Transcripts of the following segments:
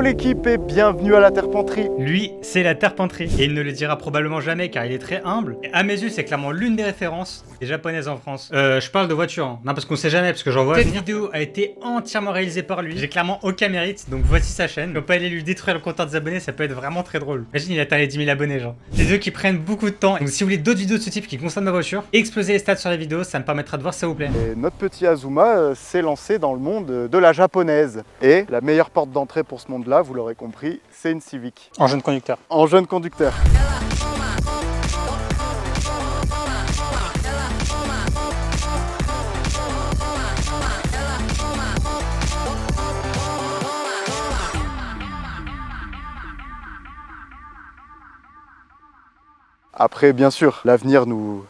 Hello l'équipe et bienvenue à la Terpenterie. Lui, c'est la Terpenterie. Et il ne le dira probablement jamais car il est très humble. Et à mes yeux, c'est clairement l'une des références des japonaises en France. Je parle de voiture, hein. Non, parce qu'on sait jamais, parce que j'en vois. Cette vidéo a été entièrement réalisée par lui. J'ai clairement aucun mérite, donc voici sa chaîne. Faut pas aller lui détruire le compteur des abonnés, ça peut être vraiment très drôle. Imagine, il atteint les 10 000 abonnés, genre. C'est deux qui prennent beaucoup de temps. Donc si vous voulez d'autres vidéos de ce type qui concernent ma voiture, explosez les stats sur la vidéo, ça me permettra de voir si ça vous plaît. Et notre petit Azuma s'est lancé dans le monde de la japonaise. Et la meilleure porte d'entrée pour ce monde-là, vous l'aurez compris, c'est une Civic. En jeune conducteur. En jeune conducteur. Après, bien sûr, l'avenir nous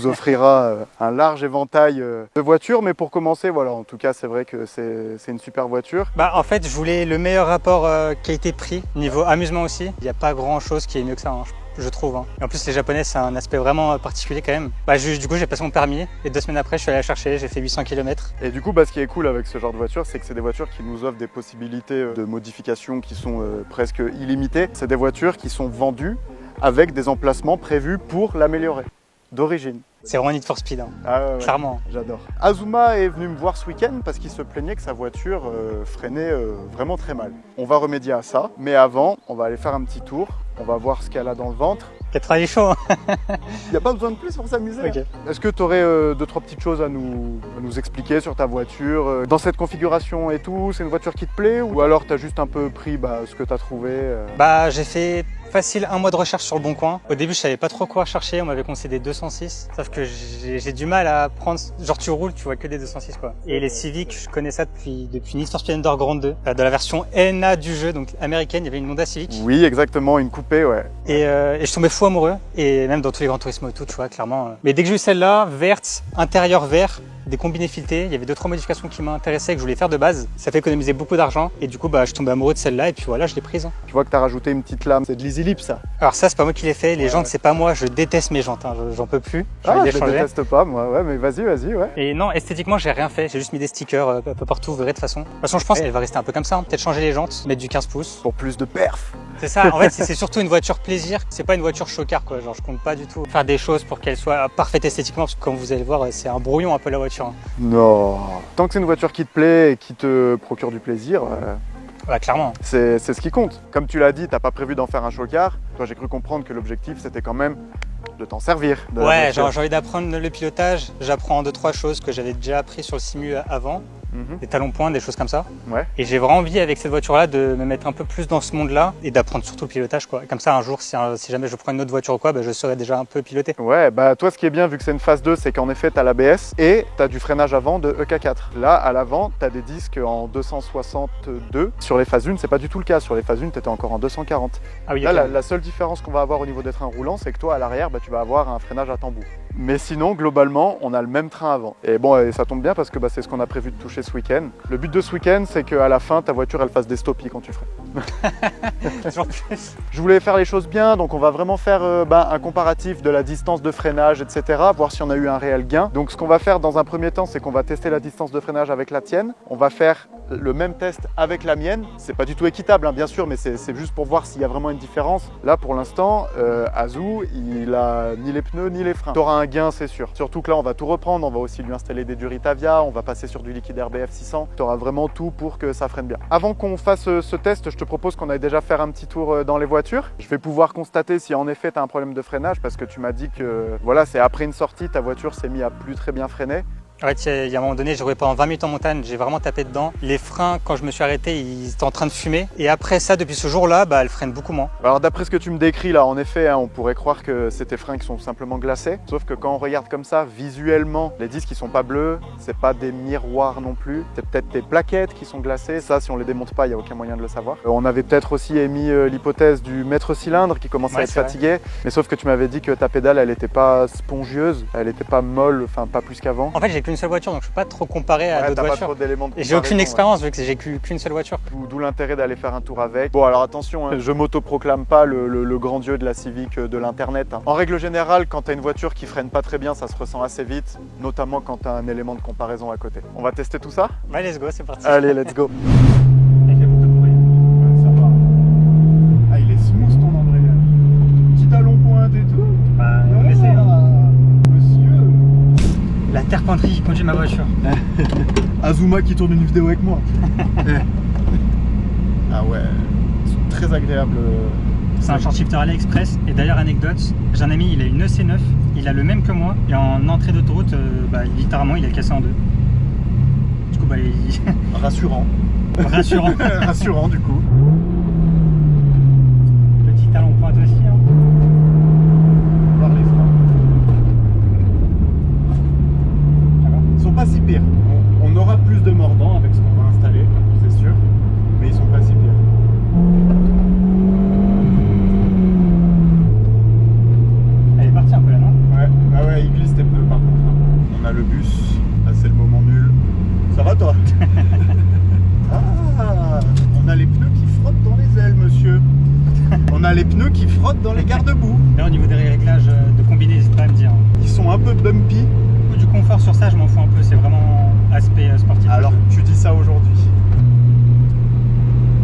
offrira un large éventail de voitures, mais pour commencer, voilà, en tout cas, c'est vrai que c'est une super voiture. Bah, en fait, je voulais le meilleur rapport qualité-prix, niveau amusement aussi. Il n'y a pas grand-chose qui est mieux que ça, hein, je trouve. Hein. Et en plus, les Japonais, c'est un aspect vraiment particulier quand même. Bah, du coup, j'ai passé mon permis et 2 semaines après, je suis allé la chercher, j'ai fait 800 km. Et du coup, bah, ce qui est cool avec ce genre de voiture, c'est que c'est des voitures qui nous offrent des possibilités de modification qui sont presque illimitées. C'est des voitures qui sont vendues avec des emplacements prévus pour l'améliorer, d'origine. C'est vraiment Need for Speed, hein. Ah ouais, clairement. J'adore. Azuma est venu me voir ce week-end parce qu'il se plaignait que sa voiture freinait vraiment très mal. On va remédier à ça, mais avant, on va aller faire un petit tour. On va voir ce qu'elle a dans le ventre. 90 chaud, hein. Il n'y a pas besoin de plus pour s'amuser. Okay. Est-ce que tu aurais 2-3 petites choses à nous expliquer sur ta voiture? Dans cette configuration et tout, c'est une voiture qui te plaît? Ou alors tu as juste un peu pris ce que tu as trouvé? Bah, j'ai fait facile 1 mois de recherche sur le Bon Coin. Au début, je savais pas trop quoi chercher. On m'avait conseillé des 206. Sauf que j'ai du mal à prendre. Genre, tu roules, tu vois que des 206, quoi. Et les Civic, je connais ça depuis Need for Speed Underground 2. De la version NA du jeu, donc américaine, il y avait une Honda Civic. Oui, exactement, une coupée, ouais. Et je tombais fou amoureux. Et même dans tous les Gran Turismo et tout, tu vois, clairement. Mais dès que j'ai eu celle-là, verte, intérieur vert, des combinés filetés, il y avait 2-3 modifications qui m'intéressaient, que je voulais faire de base. Ça fait économiser beaucoup d'argent. Et du coup, bah, je tombais amoureux de celle-là. Et puis voilà, je l'ai prise. Hein. Je vois que tu as rajouté une petite lame. C'est de l'Easy Lip, ça. Alors ça, c'est pas moi qui l'ai fait. Les jantes, c'est pas moi. Je déteste mes jantes. Hein. J'en peux plus. Je les déteste pas, moi. Ouais, mais vas-y, ouais. Et non, esthétiquement, j'ai rien fait. J'ai juste mis des stickers un peu partout, vous verrez de toute façon. De toute façon, je pense qu'elle va rester un peu comme ça. Hein. Peut-être changer les jantes, mettre du 15 pouces. Pour plus de perf. C'est ça. En fait, c'est surtout une voiture plaisir. C'est pas une voiture chocard, quoi. Genre, je compte pas du tout faire des choses pour qu'elle soit parfaite esthétiquement, parce que comme vous allez voir, c'est un brouillon un peu la voiture. Hein. Non. Tant que c'est une voiture qui te plaît et qui te procure du plaisir. Ouais, clairement. C'est ce qui compte. Comme tu l'as dit, t'as pas prévu d'en faire un chocard. Toi, j'ai cru comprendre que l'objectif, c'était quand même de t'en servir. Ouais, genre j'ai envie d'apprendre le pilotage. J'apprends 2-3 choses que j'avais déjà appris sur le simu avant. Des talons points, des choses comme ça. Ouais. Et j'ai vraiment envie avec cette voiture-là de me mettre un peu plus dans ce monde-là et d'apprendre surtout le pilotage, quoi. Et comme ça, un jour, si jamais je prends une autre voiture ou quoi, bah, je saurais déjà un peu piloter. Ouais, bah toi, ce qui est bien, vu que c'est une phase 2, c'est qu'en effet, t'as l'ABS et t'as du freinage avant de EK4. Là, à l'avant, t'as des disques en 262. Sur les phases 1, c'est pas du tout le cas. Sur les phases 1, t'étais encore en 240. Ah oui, là, okay. la seule différence qu'on va avoir au niveau des trains roulants, c'est que toi, à l'arrière, bah, tu vas avoir un freinage à tambour. Mais sinon, globalement, on a le même train avant. Et bon, et ça tombe bien parce que c'est ce qu'on a prévu de toucher ce week-end. Le but de ce week-end, c'est qu'à la fin, ta voiture, elle fasse des stoppies quand tu freines. Je voulais faire les choses bien, donc on va vraiment faire un comparatif de la distance de freinage, etc. Voir si on a eu un réel gain. Donc ce qu'on va faire dans un premier temps, c'est qu'on va tester la distance de freinage avec la tienne. On va faire le même test avec la mienne. C'est pas du tout équitable, hein, bien sûr, mais c'est juste pour voir s'il y a vraiment une différence. Là, pour l'instant, Azu, il a ni les pneus ni les freins. Tu auras un gain, c'est sûr. Surtout que là, on va tout reprendre. On va aussi lui installer des Duritavia. On va passer sur du liquide RBF 600. Tu auras vraiment tout pour que ça freine bien. Avant qu'on fasse ce test, je te propose qu'on aille déjà faire un petit tour dans les voitures. Je vais pouvoir constater si en effet tu as un problème de freinage parce que tu m'as dit que voilà, c'est après une sortie, ta voiture s'est mise à plus très bien freiner. En fait, il y a un moment donné, j'ai roulé pendant 20 minutes en montagne, j'ai vraiment tapé dedans. Les freins, quand je me suis arrêté, ils étaient en train de fumer. Et après ça, depuis ce jour-là, elles freinent beaucoup moins. Alors d'après ce que tu me décris là, en effet, on pourrait croire que c'est tes freins qui sont simplement glacés. Sauf que quand on regarde comme ça, visuellement, les disques ils sont pas bleus, c'est pas des miroirs non plus. C'est peut-être tes plaquettes qui sont glacées. Ça, si on les démonte pas, il n'y a aucun moyen de le savoir. On avait peut-être aussi émis l'hypothèse du maître cylindre qui commençait à être fatigué. Mais sauf que tu m'avais dit que ta pédale, elle n'était pas spongieuse, elle n'était pas molle, enfin pas plus qu'avant. En fait, j'ai qu'une seule voiture, donc je peux pas trop comparer à d'autres voitures. Et j'ai aucune expérience vu que j'ai qu'une seule voiture. D'où l'intérêt d'aller faire un tour avec. Bon alors attention, hein, je m'autoproclame pas le grand dieu de la Civic de l'internet. Hein. En règle générale, quand tu as une voiture qui freine pas très bien, ça se ressent assez vite, notamment quand tu as un élément de comparaison à côté. On va tester tout ça? Ouais, let's go, c'est parti. Allez, let's go. Il fait beaucoup de bruit. cette terpenterie qui conduit ma voiture. Azuma qui tourne une vidéo avec moi. Ah ouais, ils sont très agréables. C'est un short shifter AliExpress. Et d'ailleurs, anecdote, j'ai un ami, il a une EC9, il a le même que moi. Et en entrée d'autoroute, littéralement, il est cassé en deux. Du coup, Rassurant. Rassurant. Rassurant du coup. Petit talon pointe aussi. Hein. Voir les freins. Ils sont pas si pires. On aura plus de mordants avec ce qu'on va installer, c'est sûr. Mais ils sont pas si pires. Elle est partie un peu là, non? Ouais, ah ouais, il glisse tes pneus par contre. On a le bus, là c'est le moment nul. Ça va toi? Ah, on a les pneus qui frottent dans les ailes, monsieur. On a les pneus qui frottent dans les garde-boue. Là, au niveau des réglages de combiné, n'hésite pas à me dire. Ils sont un peu bumpy. Du confort sur ça, je m'en fous un peu. C'est vraiment aspect sportif. Alors, tu dis ça aujourd'hui.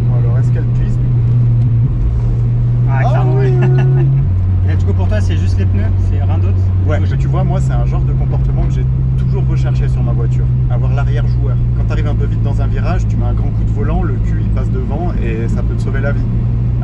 Bon, alors, est-ce qu'elle glisse du coup? Ah, clairement, oui. oui. Et du coup, pour toi, c'est juste les pneus? C'est rien d'autre? Ouais, mais tu vois, moi, c'est un genre de comportement que j'ai toujours recherché sur ma voiture. Avoir l'arrière joueur. Quand tu arrives un peu vite dans un virage, tu mets un grand coup de volant, le cul il passe devant et ça peut te sauver la vie.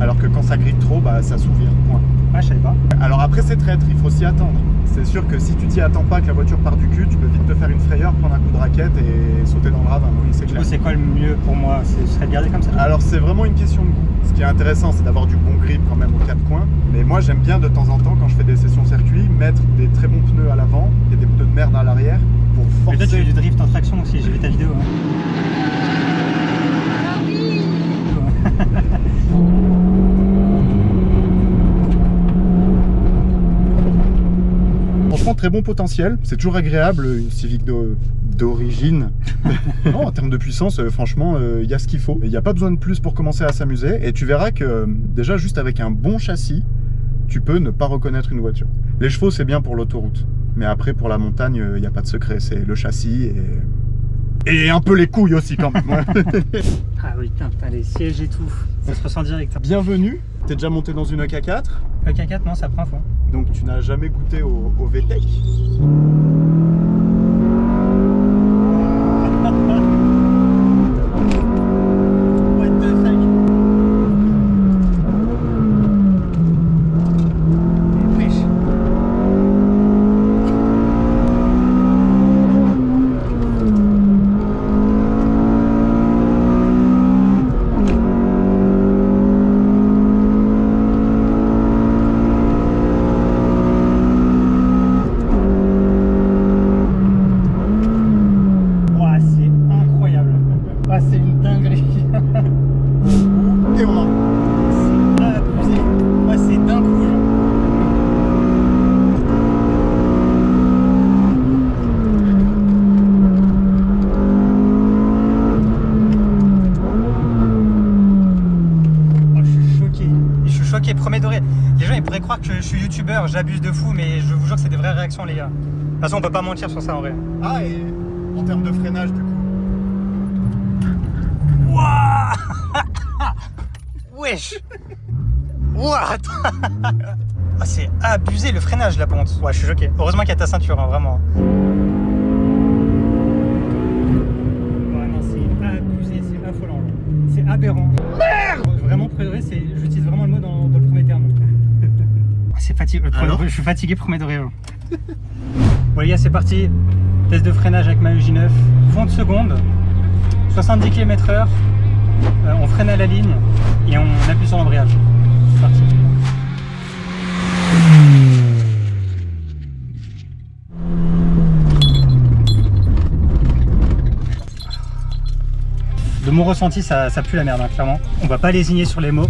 Alors que quand ça grille trop, bah ça s'ouvre, point. Ah, je savais pas. Alors après, c'est traître, il faut s'y attendre. C'est sûr que si tu t'y attends pas, que la voiture part du cul, tu peux vite te faire une frayeur, prendre un coup de raquette et sauter dans le ravin. Oui, c'est Du clair. coup, c'est quoi le mieux pour moi? Ce serait de garder comme ça? Alors c'est vraiment une question de goût. Ce qui est intéressant, c'est d'avoir du bon grip quand même aux quatre coins. Mais moi, j'aime bien de temps en temps, quand je fais des sessions circuit, mettre des très bons pneus à l'avant et des pneus de merde à l'arrière pour Mais toi, tu forcer. fais du drift en traction aussi, j'ai vu ta vidéo. Hein. Franchement, très bon potentiel. C'est toujours agréable, une Civic d'origine. Non, en termes de puissance, franchement, il y a ce qu'il faut. Il n'y a pas besoin de plus pour commencer à s'amuser. Et tu verras que déjà, juste avec un bon châssis, tu peux ne pas reconnaître une voiture. Les chevaux, c'est bien pour l'autoroute. Mais après, pour la montagne, il n'y a pas de secret. C'est le châssis et un peu les couilles aussi quand même. Ah oui, putain, les sièges et tout. Ça se ressent direct. Hein. Bienvenue. T'es déjà monté dans une EK4? EK4, non, ça prend fois. Donc tu n'as jamais goûté au VTEC? What the fuck? Wesh. Ouah, c'est incroyable. Ah, c'est une dinguerie. Et on en... C'est abusé. Ah, c'est d'un coup. Genre. Oh, je suis choqué. Je suis choqué, premier degré. Les gens ils pourraient croire que je suis youtubeur, j'abuse de fou, mais je vous jure que c'est des vraies réactions, les gars. De toute façon, on peut pas mentir sur ça en vrai. Ah, et en termes de freinage du coup? Wouah. Wesh. What. Ah, c'est abusé le freinage, la ponte. Ouais, je suis choqué. Heureusement qu'il y a ta ceinture, hein, vraiment. Ouais, non, c'est abusé, c'est affolant. C'est aberrant. Merde. Vraiment, j'utilise vraiment le mot dans le premier terme. C'est fatigué. Je suis fatigué premier degré. Bon les gars, c'est parti. Test de freinage avec ma EJ9. Fond de seconde. 70 km/h. On freine à la ligne et on appuie sur l'embrayage. C'est parti. De mon ressenti, ça pue la merde, hein, clairement. On va pas lésigner sur les mots.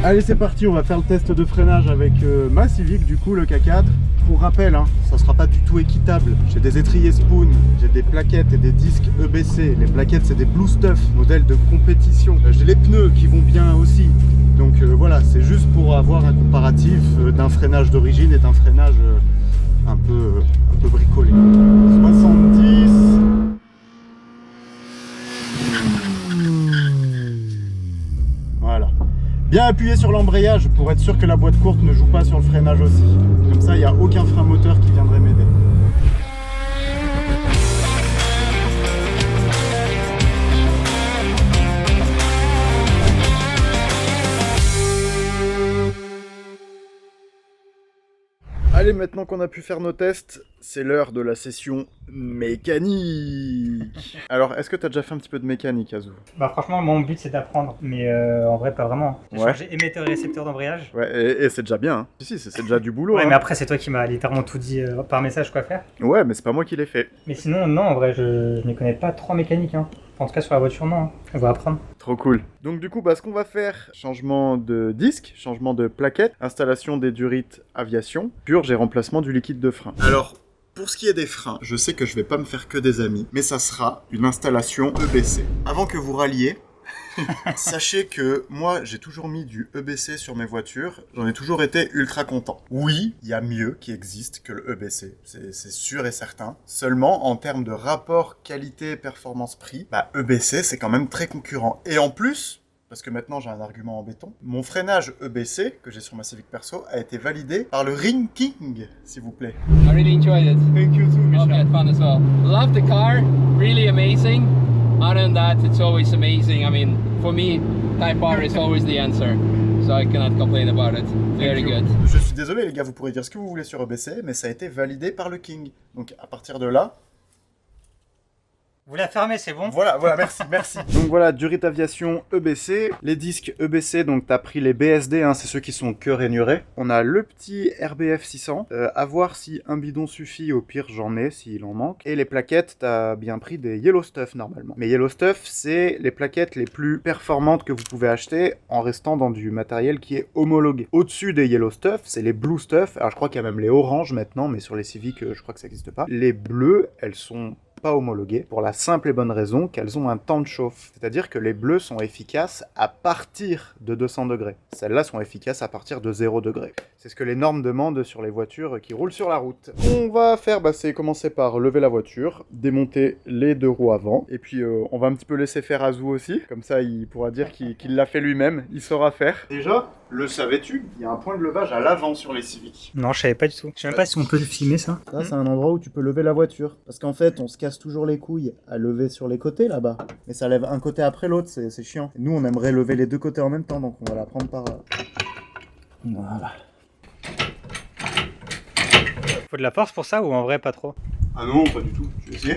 Allez, c'est parti, on va faire le test de freinage avec ma Civic, du coup, le K4. Pour rappel, hein, ça sera pas du tout équitable. J'ai des étriers Spoon, j'ai des plaquettes et des disques EBC. Les plaquettes, c'est des Blue Stuff, modèle de compétition. J'ai les pneus qui vont bien aussi. Donc voilà, c'est juste pour avoir un comparatif d'un freinage d'origine et d'un freinage un peu bricolé. 70. Bien appuyer sur l'embrayage pour être sûr que la boîte courte ne joue pas sur le freinage aussi. Comme ça, il n'y a aucun frein moteur qui viendrait m'aider. Allez, maintenant qu'on a pu faire nos tests, c'est l'heure de la session mécanique. Alors, est-ce que tu as déjà fait un petit peu de mécanique, Azou? Bah franchement, mon but c'est d'apprendre, mais en vrai pas vraiment. J'ai Ouais. changé émetteur et récepteur d'embrayage. Ouais, et c'est déjà bien. Hein. Si, c'est déjà du boulot. Ouais, hein. mais après c'est toi qui m'as littéralement tout dit par message quoi faire. Ouais, mais c'est pas moi qui l'ai fait. Mais sinon, non, en vrai, je ne connais pas trop mécanique. Hein. En tout cas, sur la voiture, non. Hein. On va apprendre. Trop cool. Donc du coup, ce qu'on va faire, changement de disque, changement de plaquette, installation des durites aviation, purge et remplacement du liquide de frein. Alors, pour ce qui est des freins, je sais que je vais pas me faire que des amis, mais ça sera une installation EBC. Avant que vous ralliez, sachez que moi, j'ai toujours mis du EBC sur mes voitures. J'en ai toujours été ultra content. Oui, il y a mieux qui existe que le EBC. C'est sûr et certain. Seulement, en termes de rapport qualité-performance-prix, EBC, c'est quand même très concurrent. Et en plus, parce que maintenant j'ai un argument en béton, mon freinage EBC, que j'ai sur ma Civic perso, a été validé par le Ring King, s'il vous plaît. I really enjoyed it. Thank you too, Hope you had fun as well. Love the car, really amazing. Other than that, it's always amazing. I mean, for me, Type R is always the answer. So I cannot complain about it. Very good. Je suis désolé les gars, vous pourrez dire ce que vous voulez sur EBC, mais ça a été validé par le King. Donc à partir de là... Vous la fermez, c'est bon? Voilà, merci. Donc voilà, Durite Aviation EBC. Les disques EBC, donc t'as pris les BSD, hein, c'est ceux qui sont que rainurés. On a le petit RBF 600, à voir si un bidon suffit, au pire j'en ai, s'il en manque. Et les plaquettes, t'as bien pris des Yellow Stuff normalement. Mais Yellow Stuff, c'est les plaquettes les plus performantes que vous pouvez acheter en restant dans du matériel qui est homologué. Au-dessus des Yellow Stuff, c'est les Blue Stuff. Alors je crois qu'il y a même les oranges maintenant, mais sur les Civic, je crois que ça n'existe pas. Les bleus, elles sont pas homologuées pour la simple et bonne raison qu'elles ont un temps de chauffe. C'est-à-dire que les bleus sont efficaces à partir de 200 degrés. Celles-là sont efficaces à partir de 0 degrés. C'est ce que les normes demandent sur les voitures qui roulent sur la route. On va faire, c'est commencer par lever la voiture, démonter les deux roues avant, et puis on va un petit peu laisser faire Azou aussi, comme ça il pourra dire qu'il l'a fait lui-même, il saura faire. Déjà, le savais-tu, il y a un point de levage à l'avant sur les Civic. Non, je savais pas du tout. Je sais même pas si on peut le filmer ça. Ça, c'est un endroit où tu peux lever la voiture. Parce qu'en fait, on se casse toujours les couilles à lever sur les côtés là-bas. Mais ça lève un côté après l'autre, c'est chiant. Nous, on aimerait lever les deux côtés en même temps, donc on va la prendre par... Voilà. Faut de la force pour ça ou en vrai pas trop? Ah non, pas du tout. Tu veux essayer?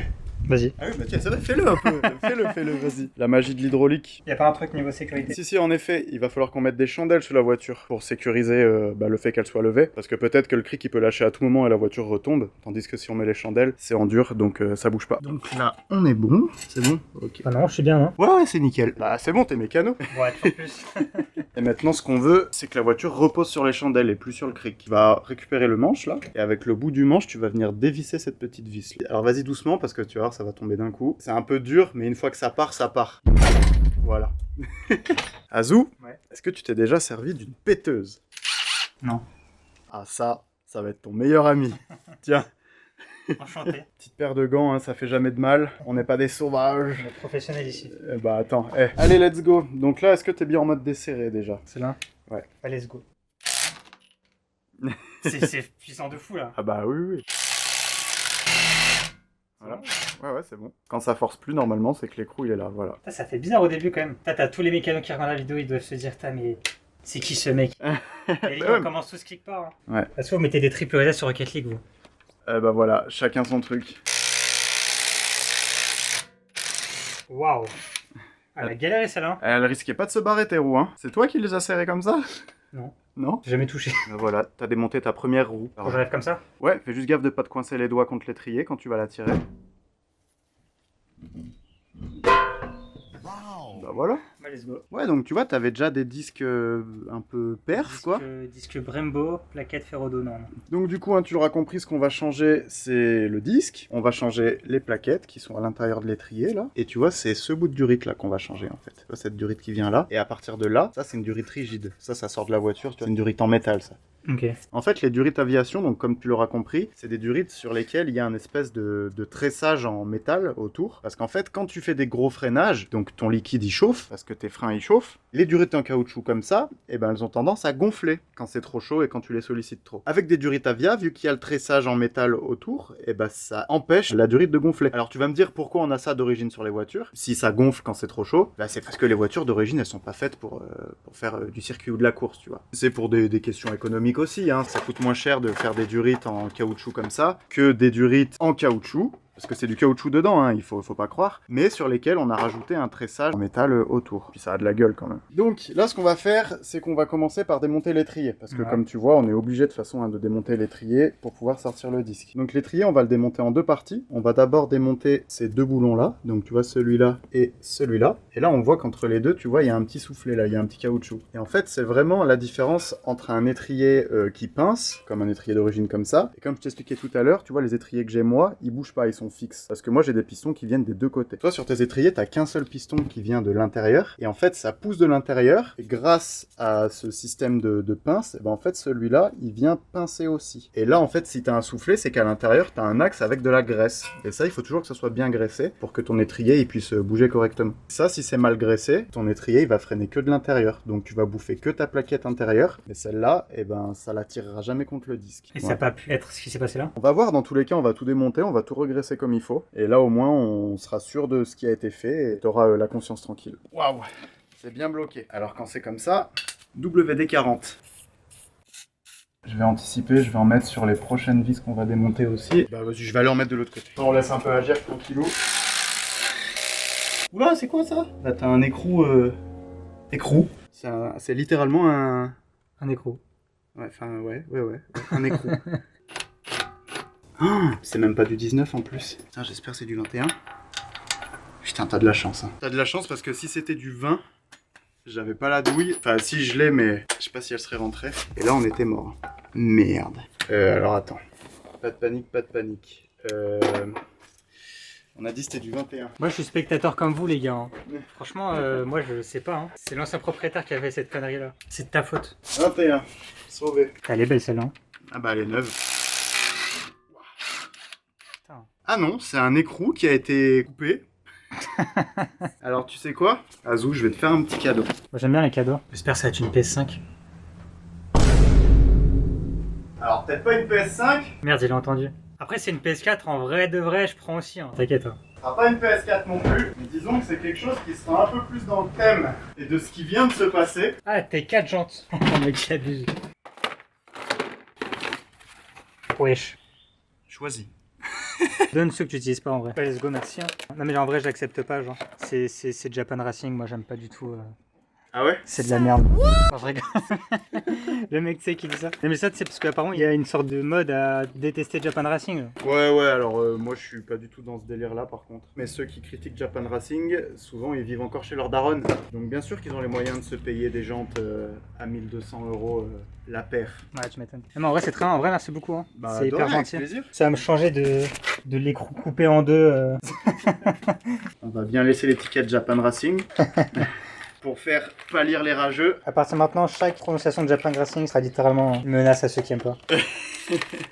Vas-y. Ah oui, bah tiens, c'est vrai, fais-le un peu. Fais-le, vas-y. La magie de l'hydraulique. Y a pas un truc niveau sécurité? Si, en effet, il va falloir qu'on mette des chandelles sous la voiture pour sécuriser le fait qu'elle soit levée. Parce que peut-être que le cric il peut lâcher à tout moment et la voiture retombe. Tandis que si on met les chandelles, c'est en dur, donc ça bouge pas. Donc là, on est bon. C'est bon? Ok. Ah non, je suis bien, hein. Ouais, c'est nickel. Bah c'est bon, t'es mécano. Ouais, toujours plus. Et maintenant, ce qu'on veut, c'est que la voiture repose sur les chandelles et plus sur le cric. Tu vas récupérer le manche là, et avec le bout du manche, tu vas venir dévisser cette petite vis. Alors vas-y doucement parce que tu vas voir, ça va tomber d'un coup. C'est un peu dur, mais une fois que ça part, ça part. Voilà. Azou, Ouais. est-ce que tu t'es déjà servi d'une péteuse? Non. Ah ça va être ton meilleur ami. Tiens, Enchanté. petite paire de gants, hein, ça fait jamais de mal. On n'est pas des sauvages. On est professionnel ici. Bah attends, allez, let's go. Donc là, est-ce que t'es bien en mode desserré déjà? C'est là? Ouais. Allez, let's go. C'est puissant de fou là. Ah bah oui. Voilà. Ouais, c'est bon. Quand ça force plus, normalement, c'est que l'écrou, il est là, voilà. Ça fait bizarre au début quand même. T'as tous les mécanos qui regardent la vidéo, ils doivent se dire, mais c'est qui ce mec? Et les gars, on commence tous quelque part. Hein. Ouais. Est-ce que vous mettez des triple raises sur Rocket League, vous? Bah voilà, chacun son truc. Waouh. Elle a galéré celle-là. Elle risquait pas de se barrer tes roues, hein. C'est toi qui les as serrées comme ça? Non. Non? J'ai jamais touché. Bah voilà, t'as démonté ta première roue. Quand j'arrive comme ça? Ouais, fais juste gaffe de pas te coincer les doigts contre l'étrier quand tu vas la tirer. Bah voilà. Bah, let's go. Ouais, donc tu vois, t'avais déjà des disques un peu perf, quoi. Disque Brembo, plaquette ferrodonant. Donc du coup, hein, tu l'auras compris, ce qu'on va changer, c'est le disque. On va changer les plaquettes qui sont à l'intérieur de l'étrier, là. Et tu vois, c'est ce bout de durite, là, qu'on va changer, en fait. Tu vois, cette durite qui vient là. Et à partir de là, ça, c'est une durite rigide. Ça sort de la voiture, tu vois, c'est une durite en métal, ça. Ok. En fait, les durites aviation, donc comme tu l'auras compris, c'est des durites sur lesquelles il y a un espèce de tressage en métal autour. Parce qu'en fait, quand tu fais des gros freinages, donc ton liquide, il chauffe, parce que que tes freins ils chauffent. Les durites en caoutchouc comme ça, eh ben, elles ont tendance à gonfler quand c'est trop chaud et quand tu les sollicites trop. Avec des durites Avia, vu qu'il y a le tressage en métal autour, eh ben, ça empêche la durite de gonfler. Alors tu vas me dire pourquoi on a ça d'origine sur les voitures. Si ça gonfle quand c'est trop chaud, bah, c'est parce que les voitures d'origine elles sont pas faites pour faire du circuit ou de la course, tu vois. C'est pour des questions économiques aussi, hein. Ça coûte moins cher de faire des durites en caoutchouc comme ça que des durites en caoutchouc. Parce que c'est du caoutchouc dedans, hein, il faut pas croire, mais sur lesquels on a rajouté un tressage en métal autour. Puis ça a de la gueule quand même. Donc là, ce qu'on va faire, c'est qu'on va commencer par démonter l'étrier. Parce que comme tu vois, on est obligé de toute façon de démonter l'étrier pour pouvoir sortir le disque. Donc l'étrier, on va le démonter en deux parties. On va d'abord démonter ces deux boulons-là. Donc tu vois celui-là et celui-là. Et là, on voit qu'entre les deux, tu vois, il y a un petit soufflet là, il y a un petit caoutchouc. Et en fait, c'est vraiment la différence entre un étrier qui pince, comme un étrier d'origine comme ça. Et comme je t'expliquais tout à l'heure, tu vois, les étriers que j'ai moi, ils bougent pas, ils sont fixes. Parce que moi j'ai des pistons qui viennent des deux côtés. Toi sur tes étriers, t'as qu'un seul piston qui vient de l'intérieur. Et en fait ça pousse de l'intérieur. Et grâce à ce système de pince, et ben en fait celui-là, il vient pincer aussi. Et là en fait si t'as un soufflet, c'est qu'à l'intérieur t'as un axe avec de la graisse. Et ça il faut toujours que ça soit bien graissé pour que ton étrier il puisse bouger correctement. Ça si c'est mal graissé, ton étrier il va freiner que de l'intérieur. Donc tu vas bouffer que ta plaquette intérieure. Mais celle-là, et ben ça la tirera jamais contre le disque. Et ça n'a pas pu être ce qui s'est passé là? On va voir, dans tous les cas on va tout démonter, on va tout regraisser comme il faut. Et là, au moins, on sera sûr de ce qui a été fait et tu auras la conscience tranquille. Waouh, c'est bien bloqué. Alors, quand c'est comme ça, WD-40. Je vais anticiper, je vais en mettre sur les prochaines vis qu'on va démonter aussi. Bah, vas-y, je vais aller en mettre de l'autre côté. On laisse un peu agir tranquillou. Oula, c'est quoi ça? Là, t'as un écrou. Écrou. C'est littéralement un. Un écrou. Ouais, enfin, ouais, un écrou. Oh, c'est même pas du 19 en plus. Putain, j'espère que c'est du 21. Putain, t'as de la chance. Hein. T'as de la chance parce que si c'était du 20, j'avais pas la douille. Enfin, si je l'ai, mais je sais pas si elle serait rentrée. Et là, on était mort. Merde. Alors attends. Pas de panique, pas de panique. On a dit c'était du 21. Moi je suis spectateur comme vous les gars. Hein. Franchement, moi je sais pas. Hein. C'est l'ancien propriétaire qui a fait cette connerie là. C'est de ta faute. 21. Sauvé. Elle est belle celle-là. Hein. Ah bah elle est neuve. Ah non, c'est un écrou qui a été coupé. Alors tu sais quoi, Azou, je vais te faire un petit cadeau. Moi j'aime bien les cadeaux. J'espère que ça va être une PS5. Alors peut-être pas une PS5. Merde, il a entendu. Après c'est une PS4 en vrai de vrai, je prends aussi. Hein. T'inquiète. Hein. Ce sera pas une PS4 non plus, mais disons que c'est quelque chose qui sera un peu plus dans le thème et de ce qui vient de se passer. Ah, t'es 4 jantes. Oh mec, qui abuse. Wesh. Choisis. Donne ceux que tu utilises pas en vrai. Ouais, let's go, merci. Hein. Non mais en vrai, je l'accepte pas, genre. C'est Japan Racing, moi j'aime pas du tout. Ah ouais? C'est de la merde. Non, je rigole. Le mec tu sais qui dit ça. Non mais ça c'est parce qu'apparemment il y a une sorte de mode à détester Japan Racing. Ouais, alors moi je suis pas du tout dans ce délire là par contre. Mais ceux qui critiquent Japan Racing, souvent ils vivent encore chez leur daronne. Donc bien sûr qu'ils ont les moyens de se payer des jantes à 1200 € la paire. Ouais, tu m'étonnes. Mais en vrai c'est très bien, en vrai merci beaucoup. Hein. Bah, c'est hyper rien, gentil. avec plaisir. Ça va me changer de l'écrou coupé en deux. On va bien laisser l'étiquette Japan Racing. Pour faire pâlir les rageux. À partir de maintenant, chaque prononciation de Japan Racing sera littéralement une menace à ceux qui aiment pas.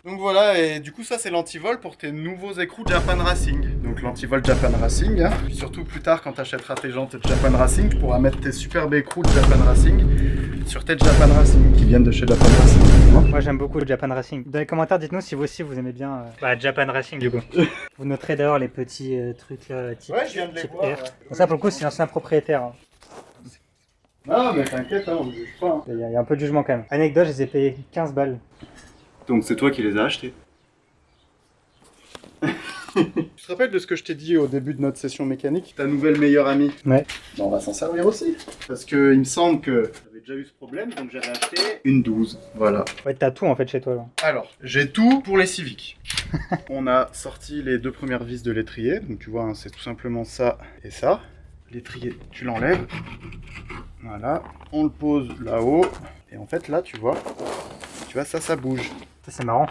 Donc voilà, et du coup ça c'est l'antivol pour tes nouveaux écrous Japan Racing. Donc l'antivol Japan Racing, hein. Puis surtout plus tard quand tu achèteras tes jantes Japan Racing, tu pourras mettre tes superbes écrous de Japan Racing sur tes Japan Racing qui viennent de chez Japan Racing. Moi j'aime beaucoup le Japan Racing. Dans les commentaires, dites-nous si vous aussi vous aimez bien Japan Racing du coup. Vous noterez d'ailleurs les petits trucs type, Ouais, je viens de les type voir. R. Ouais. Donc ça pour le coup c'est l'ancien propriétaire. Hein. Non mais t'inquiète, hein, on ne juge pas. Hein. Il y a un peu de jugement quand même. Anecdote, je les ai payés 15 balles. Donc c'est toi qui les as achetés. Tu te rappelles de ce que je t'ai dit au début de notre session mécanique? Ta nouvelle meilleure amie. Ouais. Bon, on va s'en servir aussi. Parce que il me semble que j'avais déjà eu ce problème, donc j'avais acheté une 12. Voilà. Ouais, t'as tout en fait chez toi là. Alors, j'ai tout pour les Civic. On a sorti les deux premières vis de l'étrier. Donc tu vois, hein, c'est tout simplement ça et ça. L'étrier, tu l'enlèves. Voilà. On le pose là-haut. Et en fait, là, tu vois, ça bouge. Ça c'est marrant.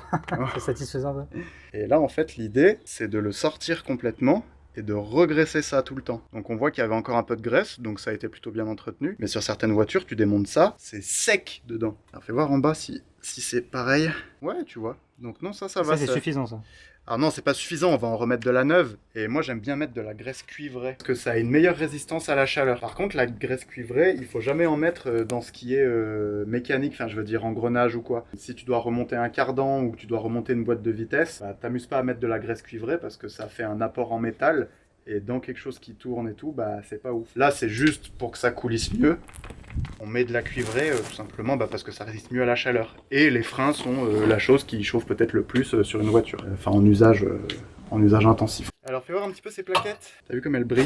C'est satisfaisant ça. Et là, en fait, l'idée, c'est de le sortir complètement et de regresser ça tout le temps. Donc on voit qu'il y avait encore un peu de graisse, donc ça a été plutôt bien entretenu. Mais sur certaines voitures, tu démontes ça, c'est sec dedans. Alors fais voir en bas si c'est pareil. Ouais, tu vois. Donc non, ça va. Ça c'est suffisant ça. Alors non, c'est pas suffisant, on va en remettre de la neuve. Et moi, j'aime bien mettre de la graisse cuivrée, parce que ça a une meilleure résistance à la chaleur. Par contre, la graisse cuivrée, il faut jamais en mettre dans ce qui est mécanique, enfin je veux dire engrenage ou quoi. Si tu dois remonter un cardan ou que tu dois remonter une boîte de vitesse, bah, t'amuses pas à mettre de la graisse cuivrée parce que ça fait un apport en métal. Et dans quelque chose qui tourne et tout, bah c'est pas ouf. Là, c'est juste pour que ça coulisse mieux. On met de la cuivrée tout simplement parce que ça résiste mieux à la chaleur. Et les freins sont la chose qui chauffe peut-être le plus sur une voiture. Enfin en usage intensif. Alors fais voir un petit peu ces plaquettes. T'as vu comme elles brillent?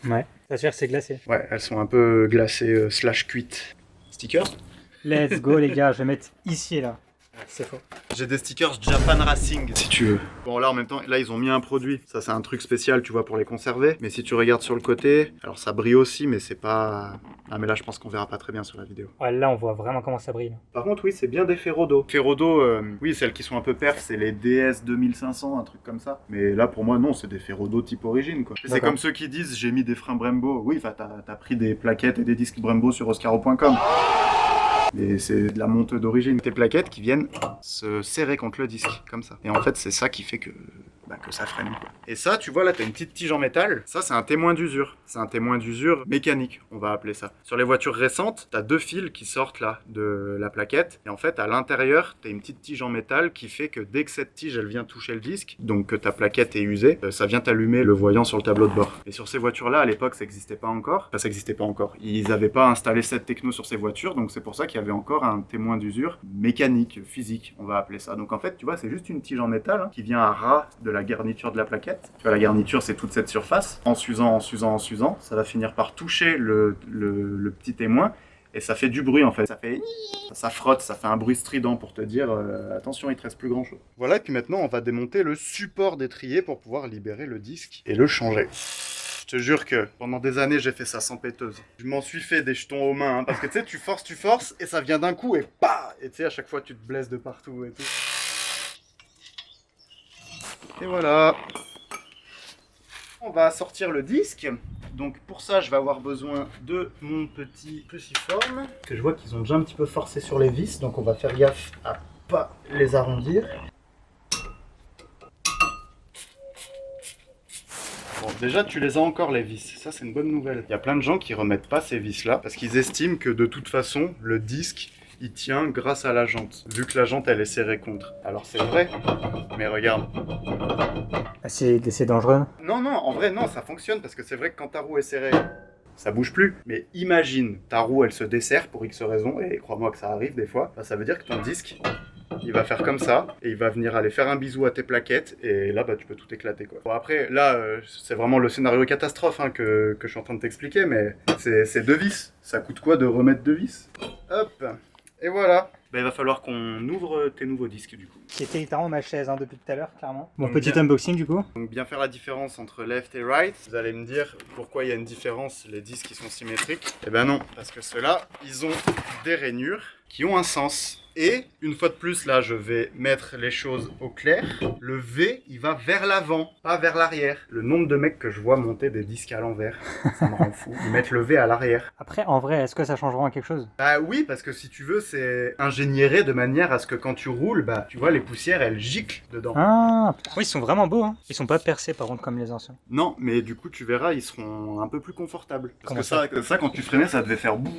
Ouais. T'assures que c'est glacé. Ouais, elles sont un peu glacées slash cuites. Stickers? Let's go les gars, je vais mettre ici là. C'est faux. J'ai des stickers Japan Racing si tu veux. Bon là en même temps, là ils ont mis un produit. Ça c'est un truc spécial tu vois pour les conserver. Mais si tu regardes sur le côté, alors ça brille aussi mais c'est pas... Ah mais là je pense qu'on verra pas très bien sur la vidéo. Ouais là on voit vraiment comment ça brille. Par contre oui c'est bien des Ferrodo. Ferrodo, oui celles qui sont un peu perf c'est les DS 2500, un truc comme ça. Mais là pour moi non c'est des Ferrodo type origine quoi. C'est comme ceux qui disent j'ai mis des freins Brembo. Oui enfin t'as pris des plaquettes et des disques Brembo sur oscaro.com. Et c'est de la monte d'origine. Tes plaquettes qui viennent se serrer contre le disque, comme ça. Et en fait, c'est ça qui fait que ça freine. Quoi. Et ça, tu vois, là, t'as une petite tige en métal. Ça, c'est un témoin d'usure. C'est un témoin d'usure mécanique, on va appeler ça. Sur les voitures récentes, t'as 2 fils qui sortent là de la plaquette. Et en fait, à l'intérieur, t'as une petite tige en métal qui fait que dès que cette tige, elle vient toucher le disque, donc que ta plaquette est usée, ça vient t'allumer le voyant sur le tableau de bord. Et sur ces voitures-là, à l'époque, ça n'existait pas encore. Enfin, ça n'existait pas encore. Ils n'avaient pas installé cette techno sur ces voitures, donc c'est pour ça qu'il y avait encore un témoin d'usure mécanique, physique, on va appeler ça. Donc en fait, tu vois, c'est juste une tige en métal qui vient à ras de la garniture de la plaquette. Tu vois, la garniture, c'est toute cette surface. En s'usant, ça va finir par toucher le petit témoin. Et ça fait du bruit en fait, ça frotte, ça fait un bruit strident pour te dire attention il te reste plus grand chose. Voilà et puis maintenant on va démonter le support d'étrier pour pouvoir libérer le disque et le changer. Je te jure que pendant des années j'ai fait ça sans péteuse. Je m'en suis fait des jetons aux mains parce que tu sais tu forces et ça vient d'un coup et bah et tu sais à chaque fois tu te blesses de partout et tout. Et voilà. On va sortir le disque. Donc pour ça, je vais avoir besoin de mon petit cruciforme. Que je vois qu'ils ont déjà un petit peu forcé sur les vis. Donc on va faire gaffe à pas les arrondir. Bon, déjà tu les as encore les vis. Ça c'est une bonne nouvelle. Il y a plein de gens qui remettent pas ces vis là. Parce qu'ils estiment que de toute façon, le disque il tient grâce à la jante. Vu que la jante elle est serrée contre. Alors c'est vrai. Mais regarde. C'est dangereux. Non, en vrai, non, ça fonctionne parce que c'est vrai que quand ta roue est serrée, ça bouge plus. Mais imagine, ta roue, elle se desserre pour X raison, et crois-moi que ça arrive des fois. Bah, ça veut dire que ton disque, il va faire comme ça, et il va venir aller faire un bisou à tes plaquettes, et là, bah, tu peux tout éclater, quoi. Bon, après, là, c'est vraiment le scénario catastrophe hein, que je suis en train de t'expliquer, mais c'est 2 vis. Ça coûte quoi de remettre 2 vis? Hop, et voilà. Bah, il va falloir qu'on ouvre tes nouveaux disques du coup. C'était littéralement ma chaise depuis tout à l'heure, clairement. Mon Donc, petit unboxing du coup. Donc bien faire la différence entre left et right. Vous allez me dire pourquoi il y a une différence, les disques qui sont symétriques. Eh ben non, parce que ceux-là, ils ont des rainures qui ont un sens. Et, une fois de plus, là, je vais mettre les choses au clair. Le V, il va vers l'avant, pas vers l'arrière. Le nombre de mecs que je vois monter des disques à l'envers, ça me rend fou. Ils mettent le V à l'arrière. Après, en vrai, est-ce que ça changera en quelque chose? Bah oui, parce que si tu veux, c'est ingénieré de manière à ce que quand tu roules, bah tu vois, les poussières, elles giclent dedans. Ah, oui, ils sont vraiment beaux, hein. Ils sont pas percés par contre comme les anciens. Non, mais du coup, tu verras, ils seront un peu plus confortables. Parce Comment que ça, quand tu freinais, ça devait faire bouh.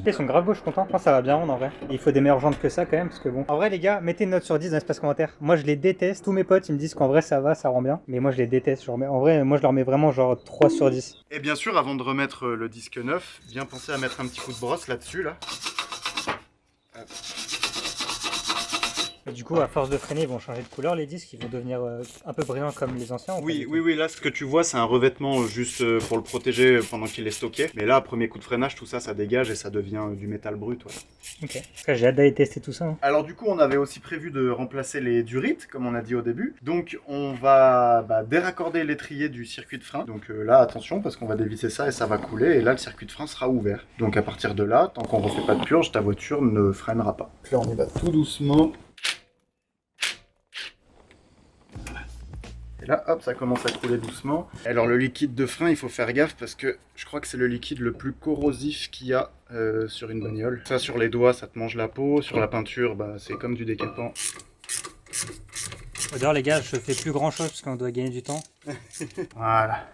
Ils sont grave beaux, je suis content. Je pense que ça va bien rendre en vrai. Il faut des meilleures jantes que ça quand même, parce que bon. En vrai, les gars, mettez une note sur 10 dans l'espace commentaire. Moi, je les déteste. Tous mes potes, ils me disent qu'en vrai, ça va, ça rend bien. Mais moi, je les déteste. En vrai, moi, je leur mets vraiment genre 3 sur 10. Et bien sûr, avant de remettre le disque neuf, bien penser à mettre un petit coup de brosse là-dessus, là. Et du coup, à force de freiner, ils vont changer de couleur les disques, ils vont devenir un peu brillants comme les anciens. Oui, là, ce que tu vois, c'est un revêtement juste pour le protéger pendant qu'il est stocké. Mais là, premier coup de freinage, tout ça, ça dégage et ça devient du métal brut. Ouais. Ok. J'ai hâte d'aller tester tout ça. Hein. Alors du coup, on avait aussi prévu de remplacer les durites, comme on a dit au début. Donc, on va déraccorder l'étrier du circuit de frein. Donc là, attention, parce qu'on va dévisser ça et ça va couler. Et là, le circuit de frein sera ouvert. Donc à partir de là, tant qu'on ne refait pas de purge, ta voiture ne freinera pas. Là, on y va tout doucement. Et là, hop, ça commence à couler doucement. Alors le liquide de frein, il faut faire gaffe parce que je crois que c'est le liquide le plus corrosif qu'il y a sur une bagnole. Ça, sur les doigts, ça te mange la peau. Sur la peinture, c'est comme du décapant. D'ailleurs les gars, je fais plus grand chose parce qu'on doit gagner du temps. Voilà.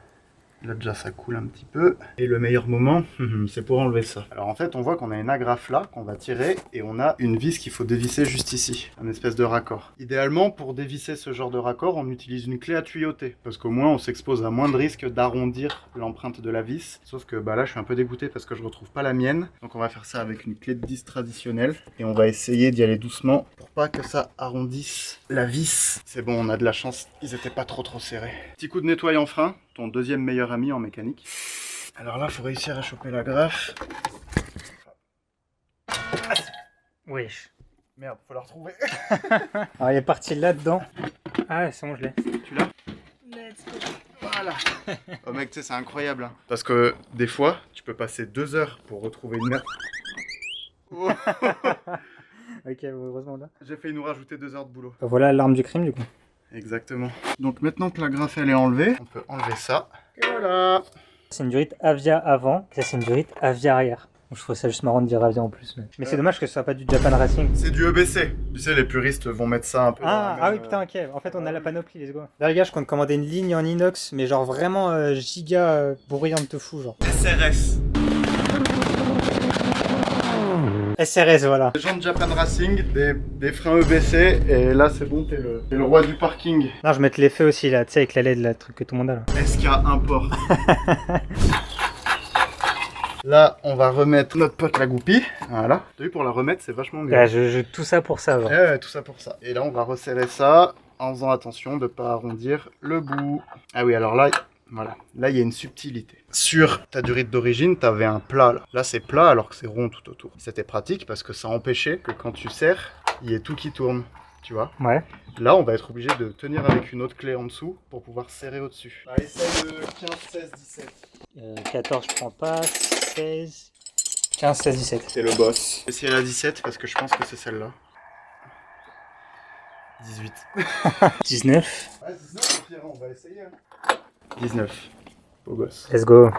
Là déjà ça coule un petit peu. Et le meilleur moment, c'est pour enlever ça. Alors en fait on voit qu'on a une agrafe là qu'on va tirer et on a une vis qu'il faut dévisser juste ici. Un espèce de raccord. Idéalement pour dévisser ce genre de raccord on utilise une clé à tuyauter. Parce qu'au moins on s'expose à moins de risque d'arrondir l'empreinte de la vis. Sauf que bah là je suis un peu dégoûté parce que je retrouve pas la mienne. Donc on va faire ça avec une clé de 10 traditionnelle. Et on va essayer d'y aller doucement pour pas que ça arrondisse la vis. C'est bon, on a de la chance, ils étaient pas trop serrés. Petit coup de nettoyant frein. Ton deuxième meilleur ami en mécanique. Alors là, il faut réussir à choper la grafe. Wesh. Merde, faut la retrouver. Alors il est parti là-dedans. Ah ouais, c'est bon, je l'ai. Tu l'as? Voilà. Oh mec, tu sais, c'est incroyable. Hein. Parce que des fois, tu peux passer 2 heures pour retrouver une merde. Oh. Ok, heureusement là. J'ai failli nous rajouter 2 heures de boulot. Voilà l'arme du crime du coup. Exactement. Donc maintenant que la grafe elle est enlevée, on peut enlever ça. Et voilà. C'est une durite Avia avant, et ça c'est une durite Avia arrière. Donc, je trouve ça juste marrant de dire Avia en plus. Mais c'est dommage que ce soit pas du Japan Racing. C'est du EBC. Tu sais, les puristes vont mettre ça un peu. Ah oui, putain, ok. En fait, on a la panoplie, let's go. Là, les gars, je compte commander une ligne en inox, mais genre vraiment giga bruyante de fou, genre. SRS. SRS, voilà. Des jantes Japan Racing, des freins EBC, et là c'est bon, t'es le roi du parking. Non, je vais mettre l'effet aussi là, tu sais, avec la LED, là, le truc que tout le monde a là. SK import. Là, on va remettre notre pote la goupille. Voilà. T'as vu, pour la remettre, c'est vachement mieux. Ouais, je tout ça pour ça, genre. Ouais, tout ça pour ça. Et là, on va resserrer ça en faisant attention de ne pas arrondir le bout. Ah oui, alors là, voilà. Là, il y a une subtilité. Sur ta durite d'origine, tu avais un plat là. Là, c'est plat alors que c'est rond tout autour. C'était pratique parce que ça empêchait que quand tu serres, il y ait tout qui tourne. Tu vois? Ouais. Là, on va être obligé de tenir avec une autre clé en dessous pour pouvoir serrer au-dessus. Allez, essaye le 15, 16, 17. 14, je prends pas. 16. 15, 16, 17. C'est le boss. Essayez la 17 parce que je pense que c'est celle-là. 18. 19. Ouais, 19, Pierre, on va essayer. 19. Beau gosse. Let's go.